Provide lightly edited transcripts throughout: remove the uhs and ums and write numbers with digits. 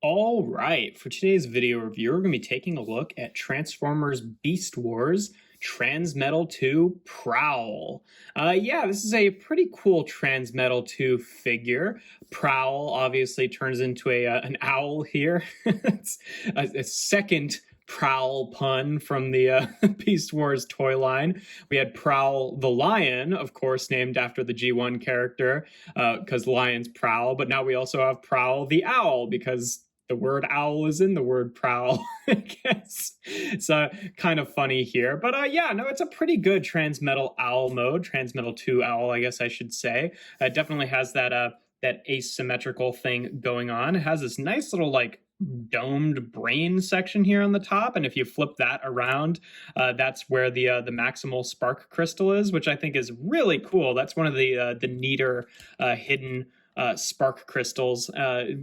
All right, for today's video review, we're going to be taking a look at Transformers Beast Wars Transmetal 2 Prowl. Yeah, this is a pretty cool Transmetal 2 figure. Prowl obviously turns into an owl here. It's a second Prowl pun from the Beast Wars toy line. We had Prowl the Lion, of course, named after the G1 character, because lions prowl, but now we also have Prowl the Owl, because the word owl is in the word prowl. I guess it's kind of funny here, but yeah, no, it's a pretty good Transmetal Owl mode, Transmetal 2 Owl, I guess I should say. It definitely has that asymmetrical thing going on. It has this nice little like domed brain section here on the top, and if you flip that around, that's where the maximal spark crystal is, which I think is really cool. That's one of the neater hidden spark crystals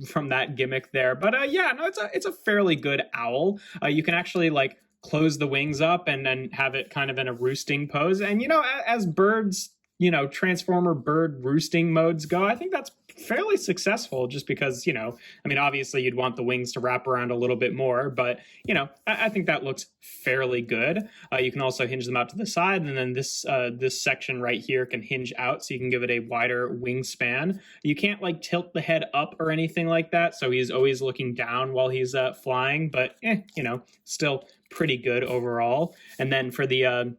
from that gimmick there. But yeah, no, it's a fairly good owl. You can actually like close the wings up and then have it kind of in a roosting pose. And you know, as birds, you know, Transformer bird roosting modes go, I think that's fairly successful, just because, you know, I mean, obviously you'd want the wings to wrap around a little bit more, but, you know, I think that looks fairly good. You can also hinge them out to the side, and then this section right here can hinge out, so you can give it a wider wingspan. You can't like tilt the head up or anything like that, so he's always looking down while he's flying, but you know, still pretty good overall. And then for the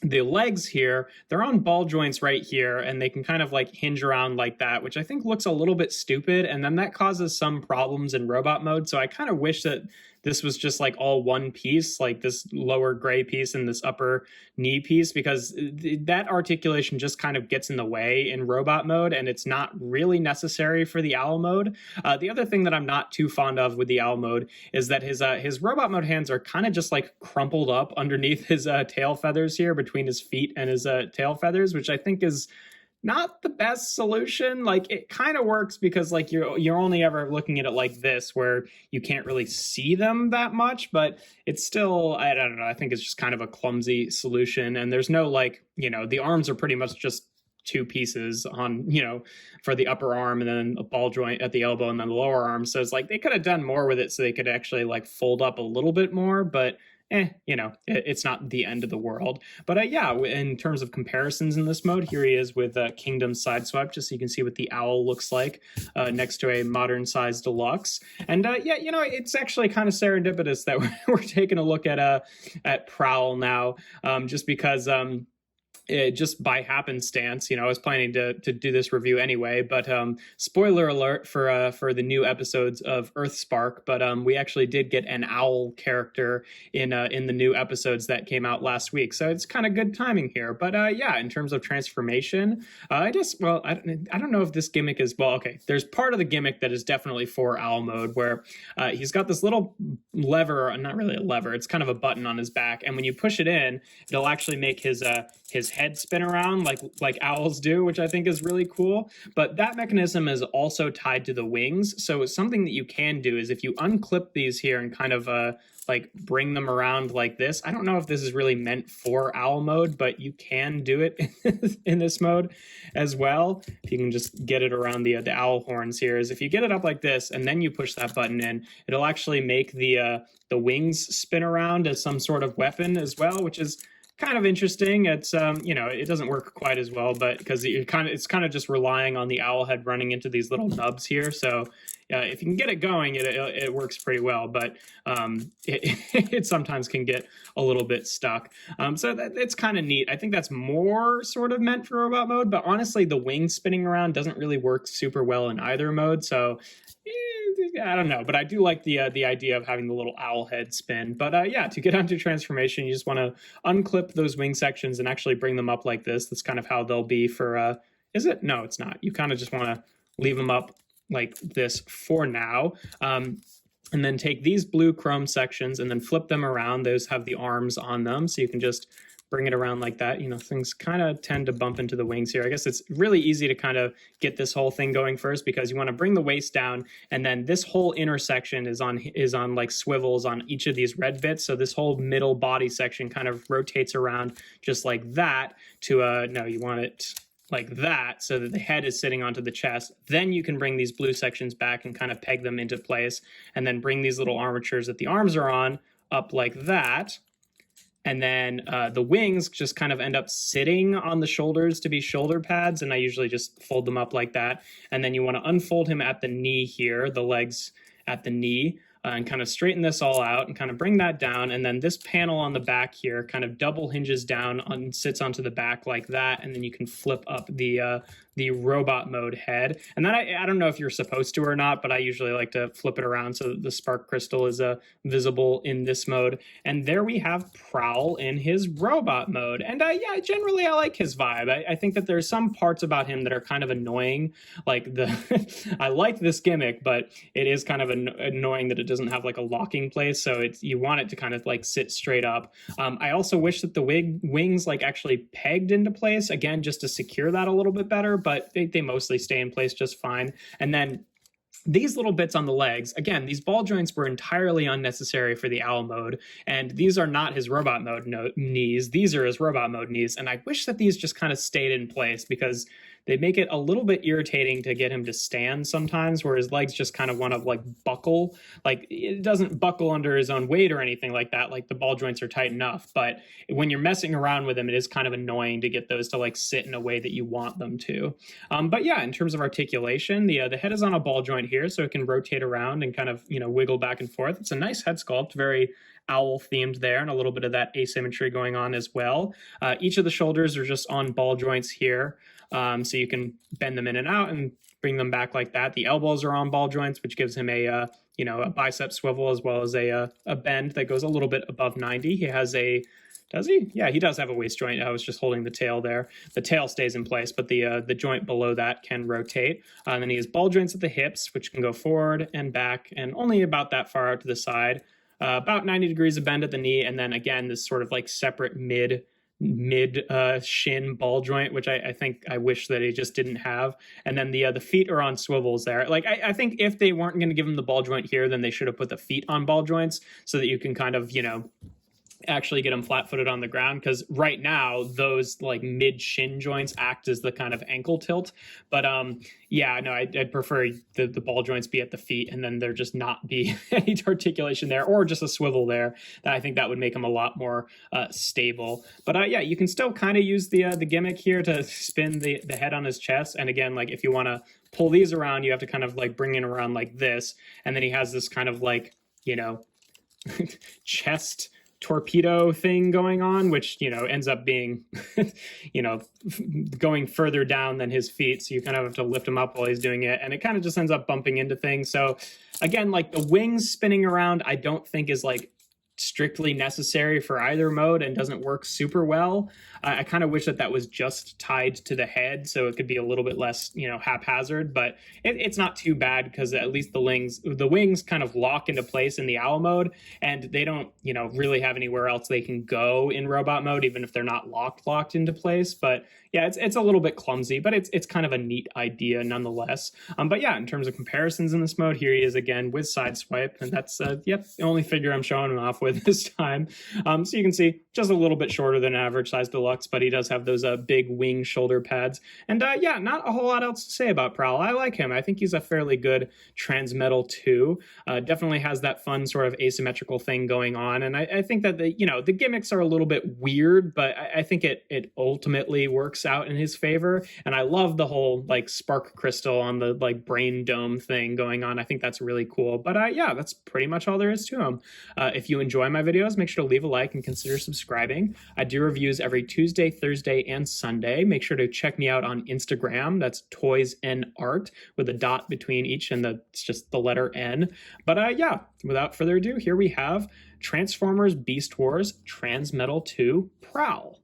legs here, they're on ball joints right here, and they can kind of like hinge around like that, which I think looks a little bit stupid, and then that causes some problems in robot mode. So I kind of wish that this was just like all one piece, like this lower gray piece and this upper knee piece, because that articulation just kind of gets in the way in robot mode, and it's not really necessary for the owl mode. The other thing that I'm not too fond of with the owl mode is that his robot mode hands are kind of just like crumpled up underneath his tail feathers here, between his feet and his tail feathers, which I think is not the best solution. Like, it kind of works because like you're only ever looking at it like this, where you can't really see them that much, but it's still, I don't know, I think it's just kind of a clumsy solution. And there's no like, you know, the arms are pretty much just two pieces on, you know, for the upper arm, and then a ball joint at the elbow, and then the lower arm. So it's like they could have done more with it, so they could actually like fold up a little bit more, but you know, it's not the end of the world. But yeah, in terms of comparisons in this mode, here he is with Kingdom Sideswipe, just so you can see what the owl looks like next to a modern size deluxe. And yeah, you know, it's actually kind of serendipitous that we're taking a look at Prowl now, just because just by happenstance, you know, I was planning to do this review anyway, but spoiler alert for the new episodes of Earthspark, but we actually did get an owl character in the new episodes that came out last week, so it's kind of good timing here. But yeah, in terms of transformation, I guess, well, I don't know if this gimmick is, well, okay, there's part of the gimmick that is definitely for owl mode, where he's got this little lever, not really a lever, it's kind of a button on his back, and when you push it in, it'll actually make his head spin around like owls do, which I think is really cool. But that mechanism is also tied to the wings. So something that you can do is, if you unclip these here and kind of like bring them around like this. I don't know if this is really meant for owl mode, but you can do it in this mode as well. If you can just get it around the owl horns here, is if you get it up like this and then you push that button in, it'll actually make the wings spin around as some sort of weapon as well, which is kind of interesting. It's you know, it doesn't work quite as well, but because it's kind of just relying on the owl head running into these little nubs here. So if you can get it going, it works pretty well, but it sometimes can get a little bit stuck. So it's kind of neat. I think that's more sort of meant for robot mode, but honestly, the wing spinning around doesn't really work super well in either mode. So I don't know, but I do like the idea of having the little owl head spin. But yeah, to get onto transformation, you just want to unclip those wing sections and actually bring them up like this. That's kind of how they'll be for, is it? No, it's not. You kind of just want to leave them up like this for now. And then take these blue chrome sections and then flip them around. Those have the arms on them, so you can just bring it around like that. You know, things kind of tend to bump into the wings here. I guess it's really easy to kind of get this whole thing going first, because you want to bring the waist down, and then this whole intersection is on like swivels on each of these red bits. So this whole middle body section kind of rotates around just like that to no, you want it like that, so that the head is sitting onto the chest. Then you can bring these blue sections back and kind of peg them into place, and then bring these little armatures that the arms are on up like that. And then the wings just kind of end up sitting on the shoulders to be shoulder pads, and I usually just fold them up like that. And then you want to unfold him at the knee here, the legs at the knee, and kind of straighten this all out and kind of bring that down. And then this panel on the back here kind of double hinges down and sits onto the back like that. And then you can flip up the robot mode head. And then I don't know if you're supposed to or not, but I usually like to flip it around so that the spark crystal is visible in this mode. And there we have Prowl in his robot mode. And yeah, generally I like his vibe. I think that there's some parts about him that are kind of annoying. Like I like this gimmick, but it is kind of annoying that it doesn't have like a locking place. So you want it to kind of like sit straight up. I also wish that the wings like actually pegged into place, again, just to secure that a little bit better, but they mostly stay in place just fine. And then these little bits on the legs, again, these ball joints were entirely unnecessary for the owl mode, and these are not his robot mode knees. These are his robot mode knees, and I wish that these just kind of stayed in place, because they make it a little bit irritating to get him to stand sometimes, where his legs just kind of want to like buckle. Like, it doesn't buckle under his own weight or anything like that. Like, the ball joints are tight enough, but when you're messing around with him, it is kind of annoying to get those to like sit in a way that you want them to. But yeah, in terms of articulation, the head is on a ball joint here, so it can rotate around and kind of, wiggle back and forth. It's a nice head sculpt, very owl themed there, and a little bit of that asymmetry going on as well. Each of the shoulders are just on ball joints here. So you can bend them in and out and bring them back like that. The elbows are on ball joints, which gives him a bicep swivel, as well as a bend that goes a little bit above 90. He has does he? Yeah, he does have a waist joint. I was just holding the tail there. The tail stays in place, but the joint below that can rotate. And then he has ball joints at the hips, which can go forward and back, and only about that far out to the side. About 90 degrees of bend at the knee, and then again, this sort of like separate mid shin ball joint, which I think I wish that he just didn't have. And then the feet are on swivels there. Like, I think if they weren't going to give him the ball joint here, then they should have put the feet on ball joints, so that you can kind of, actually get him flat-footed on the ground, because right now those like mid shin joints act as the kind of ankle tilt. But yeah, no, I'd prefer the ball joints be at the feet, and then there just not be any articulation there, or just a swivel there. I think that would make him a lot more stable. But yeah, you can still kind of use the gimmick here to spin the head on his chest. And again, like, if you want to pull these around, you have to kind of like bring it around like this, and then he has this kind of like, chest torpedo thing going on, which ends up being going further down than his feet, so you kind of have to lift him up while he's doing it, and it kind of just ends up bumping into things. So again, like, the wings spinning around, I don't think is like strictly necessary for either mode, and doesn't work super well. I kind of wish that was just tied to the head, so it could be a little bit less, haphazard, but it's not too bad, because at least the wings kind of lock into place in the owl mode, and they don't, really have anywhere else they can go in robot mode, even if they're not locked into place. But yeah, it's a little bit clumsy, but it's kind of a neat idea nonetheless. But yeah, in terms of comparisons in this mode, here he is again with Sideswipe, and that's the only figure I'm showing him off with this time. So you can see just a little bit shorter than average size deluxe, but he does have those big wing shoulder pads. And yeah, not a whole lot else to say about Prowl. I like him. I think he's a fairly good Transmetal too. Definitely has that fun sort of asymmetrical thing going on, and I think that the gimmicks are a little bit weird, but I think it ultimately works out in his favor. And I love the whole like spark crystal on the like brain dome thing going on. I think that's really cool. But yeah, that's pretty much all there is to him. If you enjoy my videos, make sure to leave a like and consider subscribing. I do reviews every Tuesday, Thursday, and Sunday. Make sure to check me out on Instagram. That's Toys N Art with a dot between each, and it's just the letter N. But yeah, without further ado, here we have Transformers Beast Wars Transmetal 2 Prowl.